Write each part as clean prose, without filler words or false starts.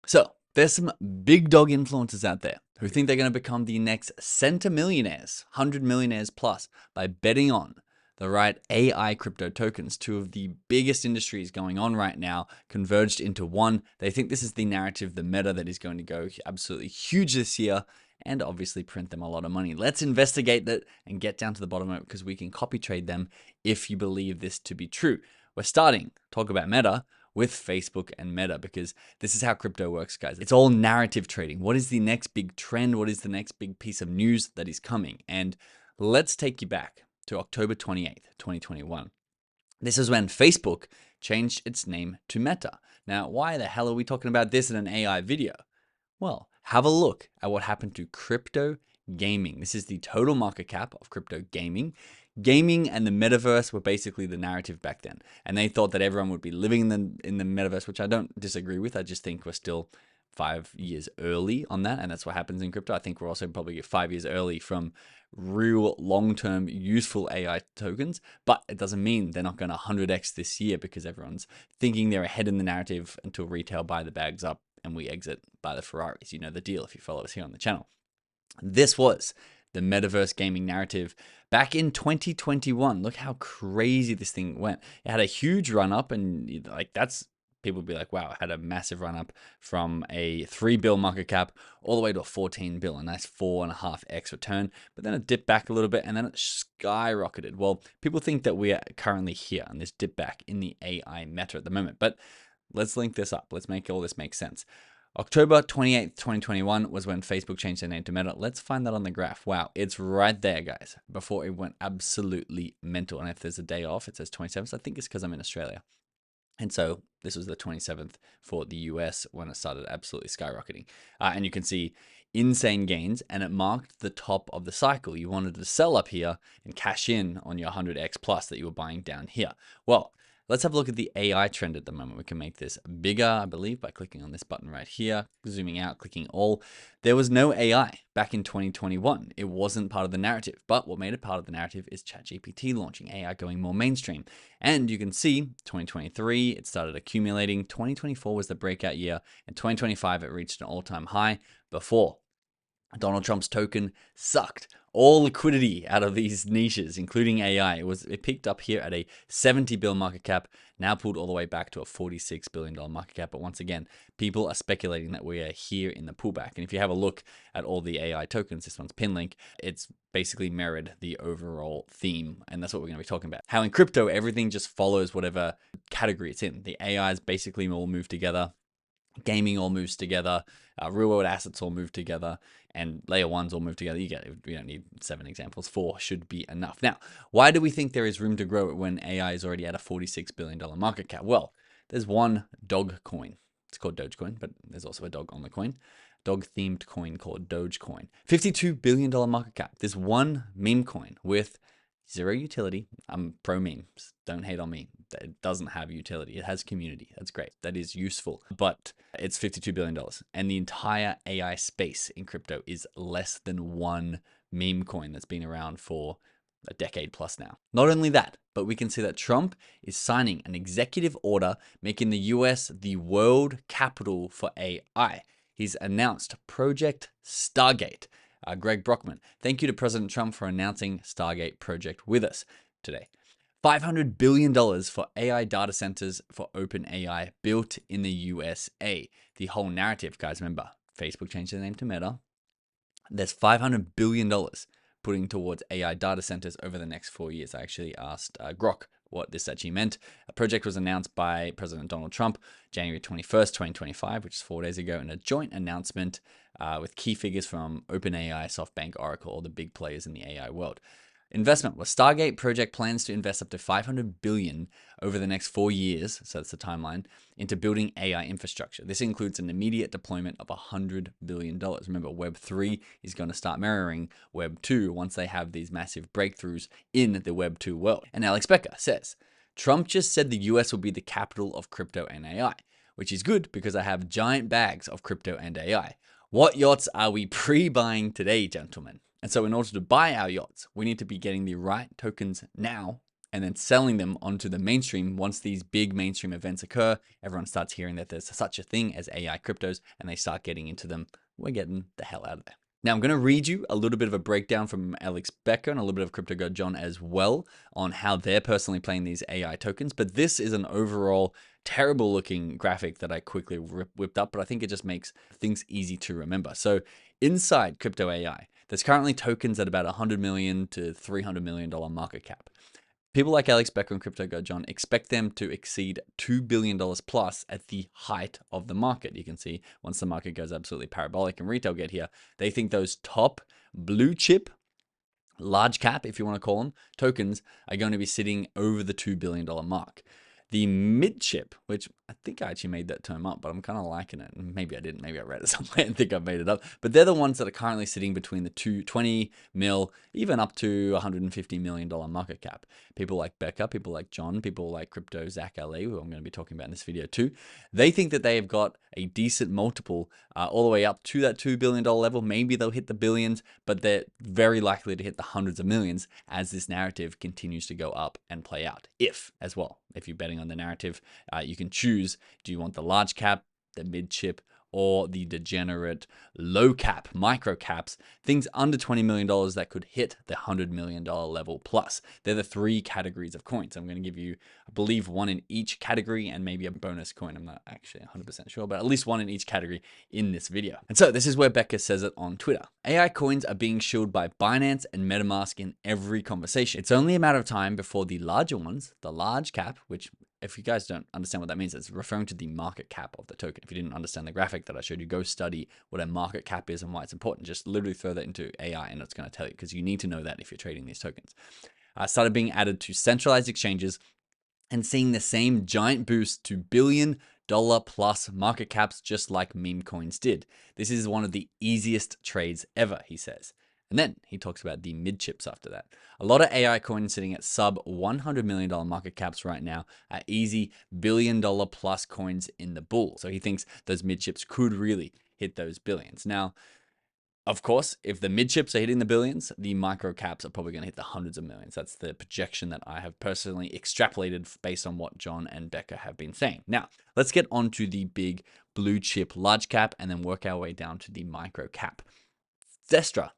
So there's some big dog influencers out there who think they're going to become the next center millionaires, 100 millionaires plus, by betting on the right AI crypto tokens. Two of the biggest industries going on right now converged into one. They think this is the narrative, the meta that is going to go absolutely huge this year and obviously print them a lot of money. Let's investigate that and get down to the bottom of it because we can copy trade them if you believe this to be true. We're starting to talk about meta with Facebook and Meta because this is how crypto works, guys. It's all narrative trading. What is the next big trend? What is the next big piece of news that is coming? And let's take you back to October 28th, 2021. This is when Facebook changed its name to Meta. Now, why the hell are we talking about this in an AI video? Well, have a look at what happened to crypto gaming. This is the total market cap of crypto gaming. Gaming and the metaverse were basically the narrative back then. And they thought that everyone would be living in the metaverse, which I don't disagree with. I just think we're still 5 years early on that. And that's what happens in crypto. I think we're also probably 5 years early from real long-term useful AI tokens. But it doesn't mean they're not going to 100x this year because everyone's thinking they're ahead in the narrative until retail buy the bags up and we exit by the Ferraris. You know the deal if you follow us here on the channel. This was the metaverse gaming narrative back in 2021. Look how crazy this thing went. It had a huge run up, and like people would be like, wow, it had a massive run up from a 3 bill market cap all the way to a 14 bill, a nice 4.5x return. But then it dipped back a little bit and then it skyrocketed. Well, people think that we are currently here on this dip back in the AI meta at the moment, but let's link this up. Let's make all this make sense. October 28th, 2021 was when Facebook changed their name to Meta. Let's find that on the graph. Wow, it's right there, guys, before it went absolutely mental. And if there's a day off, it says 27th. I think it's because I'm in Australia. And so this was the 27th for the US when it started absolutely skyrocketing. And you can see insane gains, and it marked the top of the cycle. You wanted to sell up here and cash in on your 100x plus that you were buying down here. Well, let's have a look at the AI trend at the moment. We can make this bigger, I believe, by clicking on this button right here, zooming out, clicking all. There was no AI back in 2021. It wasn't part of the narrative, but what made it part of the narrative is ChatGPT launching, AI going more mainstream. And you can see 2023, it started accumulating. 2024 was the breakout year, and 2025, it reached an all-time high before Donald Trump's token sucked all liquidity out of these niches, including AI. It peaked up here at a 70 bill market cap, now pulled all the way back to a $46 billion market cap. But once again, people are speculating that we are here in the pullback. And if you have a look at all the AI tokens, this one's pin link, it's basically mirrored the overall theme. And that's what we're going to be talking about. How in crypto, everything just follows whatever category it's in. The AIs basically all move together. Gaming all moves together, real world assets all move together, and layer ones all move together. You don't need 7 examples. 4 should be enough. Now, why do we think there is room to grow it when AI is already at a $46 billion market cap? Well, there's one dog coin. It's called Dogecoin, but there's also a dog on the coin. Dog themed coin called Dogecoin. $52 billion market cap. There's one meme coin with zero utility. I'm pro memes. Don't hate on me. It doesn't have utility. It has community. That's great. That is useful. But it's $52 billion. And the entire AI space in crypto is less than one meme coin that's been around for a decade plus now. Not only that, but we can see that Trump is signing an executive order making the US the world capital for AI. He's announced Project Stargate. Greg Brockman, thank you to President Trump for announcing Stargate project with us today. $500 billion for AI data centers for OpenAI built in the USA. The whole narrative, guys, remember, Facebook changed their name to Meta. There's $500 billion putting towards AI data centers over the next 4 years. I actually asked Grok what this actually meant. A project was announced by President Donald Trump January 21st, 2025, which is 4 days ago, in a joint announcement with key figures from OpenAI, SoftBank, Oracle, all the big players in the AI world. Investment was Stargate project plans to invest up to $500 billion over the next 4 years, so that's the timeline, into building AI infrastructure. This includes an immediate deployment of $100 billion. Remember, Web 3 is going to start mirroring Web 2 once they have these massive breakthroughs in the Web 2 world. And Alex Becker says, Trump just said the US will be the capital of crypto and AI, which is good because I have giant bags of crypto and AI. What yachts are we pre-buying today, gentlemen? And so in order to buy our yachts, we need to be getting the right tokens now and then selling them onto the mainstream. Once these big mainstream events occur, everyone starts hearing that there's such a thing as AI cryptos, and they start getting into them. We're getting the hell out of there. Now, I'm going to read you a little bit of a breakdown from Alex Becker and a little bit of CryptoGodJohn as well on how they're personally playing these AI tokens. But this is an overall terrible looking graphic that I quickly whipped up, but I think it just makes things easy to remember. So inside crypto AI, there's currently tokens at about $100 million to $300 million market cap. People like Alex Becker and CryptoGodJohn expect them to exceed $2 billion plus at the height of the market. You can see once the market goes absolutely parabolic and retail get here, they think those top blue chip, large cap, if you want to call them, tokens are going to be sitting over the $2 billion mark. The mid chip, which I think I actually made that term up, but I'm kind of liking it. Maybe I didn't. Maybe I read it somewhere and think I've made it up. But they're the ones that are currently sitting between the 20 mil, even up to $150 million market cap. People like Becca, people like John, people like Crypto Zach LA, who I'm going to be talking about in this video too. They think that they have got a decent multiple all the way up to that $2 billion level. Maybe they'll hit the billions, but they're very likely to hit the hundreds of millions as this narrative continues to go up and play out. If you're betting on the narrative, you can choose, do you want the large cap, the mid chip, or the degenerate low cap, micro caps, things under $20 million that could hit the $100 million level plus. They're the three categories of coins. I'm going to give you, I believe, one in each category and maybe a bonus coin. I'm not actually 100% sure, but at least one in each category in this video. And so this is where Becca says it on Twitter. AI coins are being shilled by Binance and MetaMask in every conversation. It's only a matter of time before the larger ones, the large cap, which if you guys don't understand what that means, it's referring to the market cap of the token. If you didn't understand the graphic that I showed you, go study what a market cap is and why it's important. Just literally throw that into AI and it's going to tell you, because you need to know that if you're trading these tokens. Started being added to centralized exchanges and seeing the same giant boost to billion-dollar plus market caps, just like meme coins did. This is one of the easiest trades ever, he says. And then he talks about the mid chips after that. A lot of AI coins sitting at sub $100 million market caps right now are easy billion-dollar plus coins in the bull. So he thinks those mid chips could really hit those billions. Now, of course, if the mid chips are hitting the billions, the micro caps are probably going to hit the hundreds of millions. That's the projection that I have personally extrapolated based on what John and Becca have been saying. Now, let's get on to the big blue chip large cap and then work our way down to the micro cap. Destra.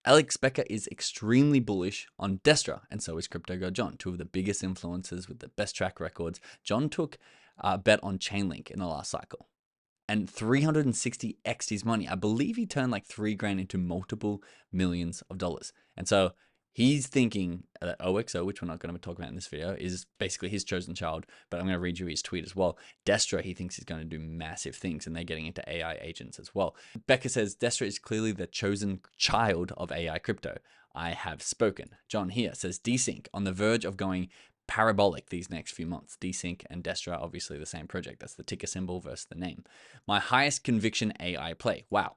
Alex Becker is extremely bullish on Destra, and so is CryptoGodJohn, two of the biggest influencers with the best track records. John took a bet on Chainlink in the last cycle and 360x'd his money. I believe he turned like $3,000 into multiple millions of dollars. And so he's thinking that OXO, which we're not going to talk about in this video, is basically his chosen child, but I'm going to read you his tweet as well. Destra, he thinks he's going to do massive things, and they're getting into AI agents as well. Becca says, Destra is clearly the chosen child of AI crypto. I have spoken. John here says, Desync on the verge of going parabolic these next few months. Desync and Destra, obviously the same project. That's the ticker symbol versus the name. My highest conviction AI play. Wow.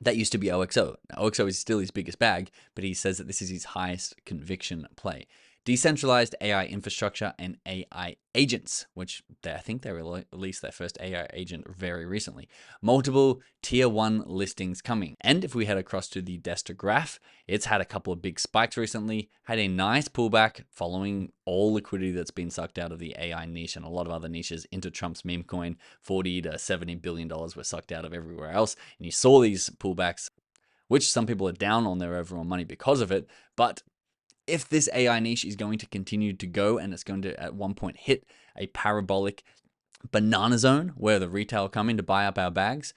That used to be OXO. Now, OXO is still his biggest bag, but he says that this is his highest conviction play. Decentralized AI infrastructure and AI agents, which I think they released their first AI agent very recently. Multiple tier 1 listings coming. And if we head across to the Destra graph, it's had a couple of big spikes recently, had a nice pullback following all liquidity that's been sucked out of the AI niche and a lot of other niches into Trump's meme coin. $40 to $70 billion were sucked out of everywhere else. And you saw these pullbacks, which some people are down on their overall money because of it, but if this AI niche is going to continue to go and it's going to at one point hit a parabolic banana zone where the retail come in to buy up our bags,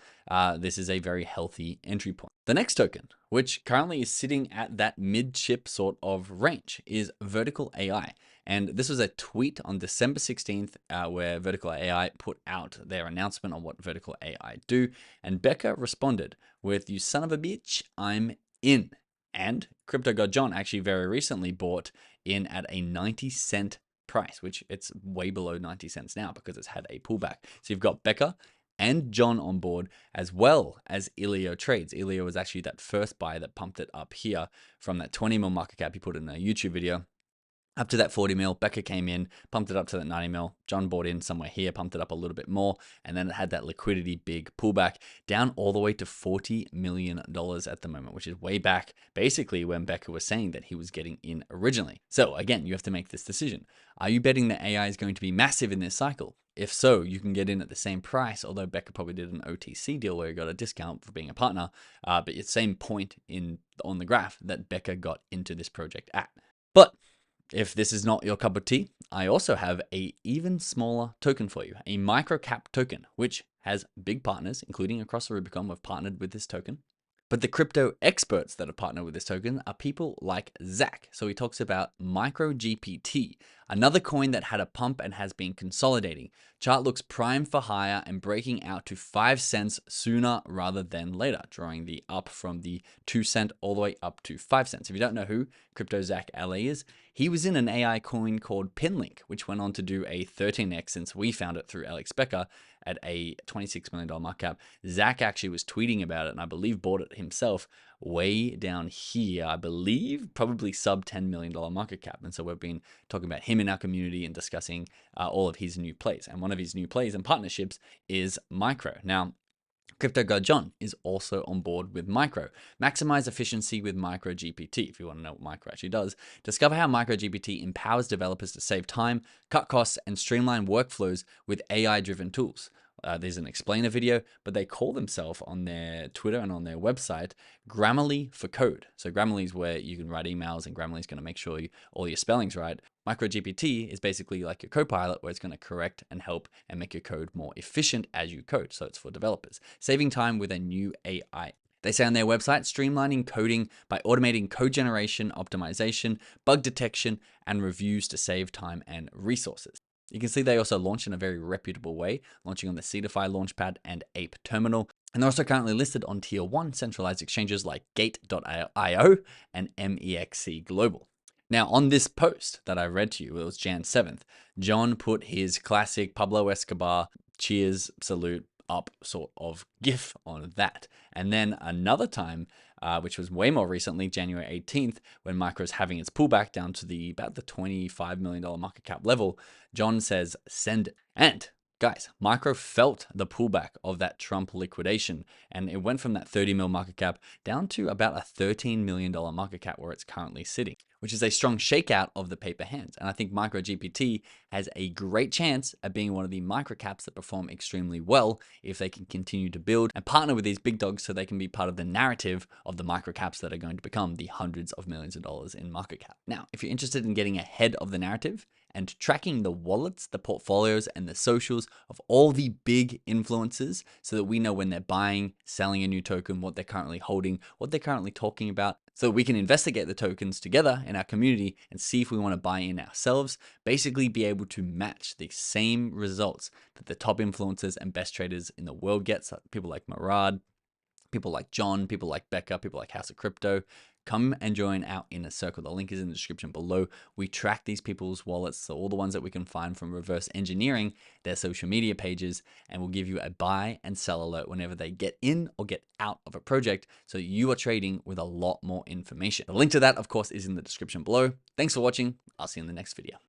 this is a very healthy entry point. The next token, which currently is sitting at that mid-chip sort of range, is Vertical AI. And this was a tweet on December 16th where Vertical AI put out their announcement on what Vertical AI do. And Becca responded with, "You son of a bitch, I'm in." And CryptoGodJohn actually very recently bought in at a 90-cent price, which it's way below 90 cents now because it's had a pullback. So you've got Becca and John on board, as well as Ilio Trades. Ilio was actually that first buy that pumped it up here from that 20 mil market cap he put in a YouTube video up to that 40 mil. Becca came in, pumped it up to that 90 mil. John bought in somewhere here, pumped it up a little bit more, and then it had that liquidity big pullback down all the way to $40 million at the moment, which is way back basically when Becca was saying that he was getting in originally. So again, you have to make this decision. Are you betting that AI is going to be massive in this cycle? If so, you can get in at the same price, although Becca probably did an OTC deal where he got a discount for being a partner, but it's the same point on the graph that Becca got into this project at. But if this is not your cup of tea, I also have a even smaller token for you, a microcap token, which has big partners, including across the Rubicon. We've partnered with this token. But the crypto experts that have partnered with this token are people like Zach. So he talks about MicroGPT, another coin that had a pump and has been consolidating. Chart looks prime for higher and breaking out to 5 cents sooner rather than later, drawing the up from the 2 cent all the way up to 5 cents. If you don't know who Crypto Zach LA is, he was in an AI coin called Pinlink, which went on to do a 13x since we found it through Alex Becker at a $26 million market cap. Zach actually was tweeting about it and I believe bought it himself way down here, I believe, probably sub $10 million market cap. And so we've been talking about him in our community and discussing all of his new plays. And one of his new plays and partnerships is Micro. Now, CryptoGodJohn is also on board with Micro. Maximize efficiency with MicroGPT. If you want to know what Micro actually does, discover how MicroGPT empowers developers to save time, cut costs, and streamline workflows with AI-driven tools. There's an explainer video, but they call themselves on their Twitter and on their website Grammarly for code. So Grammarly is where you can write emails, and Grammarly is going to make sure all your spelling's right. MicroGPT is basically like your Copilot, where it's going to correct and help and make your code more efficient as you code. So it's for developers, saving time with a new AI. They say on their website, streamlining coding by automating code generation, optimization, bug detection, and reviews to save time and resources. You can see they also launch in a very reputable way, launching on the Cedarfy Launchpad and Ape Terminal. And they're also currently listed on Tier 1 centralized exchanges like Gate.io and MEXC Global. Now, on this post that I read to you, it was Jan 7th, John put his classic Pablo Escobar cheers, salute, up sort of gif on that. And then another time, which was way more recently, January 18th, when Micro's having its pullback down to about the $25 million market cap level, John says, send it. And guys, Micro felt the pullback of that Trump liquidation, and it went from that 30 mil market cap down to about a $13 million market cap where it's currently sitting, which is a strong shakeout of the paper hands. And I think MicroGPT has a great chance at being one of the microcaps that perform extremely well if they can continue to build and partner with these big dogs so they can be part of the narrative of the microcaps that are going to become the hundreds of millions of dollars in market cap. Now, if you're interested in getting ahead of the narrative and tracking the wallets, the portfolios, and the socials of all the big influencers so that we know when they're buying, selling a new token, what they're currently holding, what they're currently talking about, so we can investigate the tokens together in our community and see if we want to buy in ourselves, basically be able to match the same results that the top influencers and best traders in the world get, so people like Murad, people like John, people like Becca, people like House of Crypto. Come and join our inner circle. The link is in the description below. We track these people's wallets, so all the ones that we can find from reverse engineering their social media pages, and we'll give you a buy and sell alert whenever they get in or get out of a project, so you are trading with a lot more information. The link to that, of course, is in the description below. Thanks for watching. I'll see you in the next video.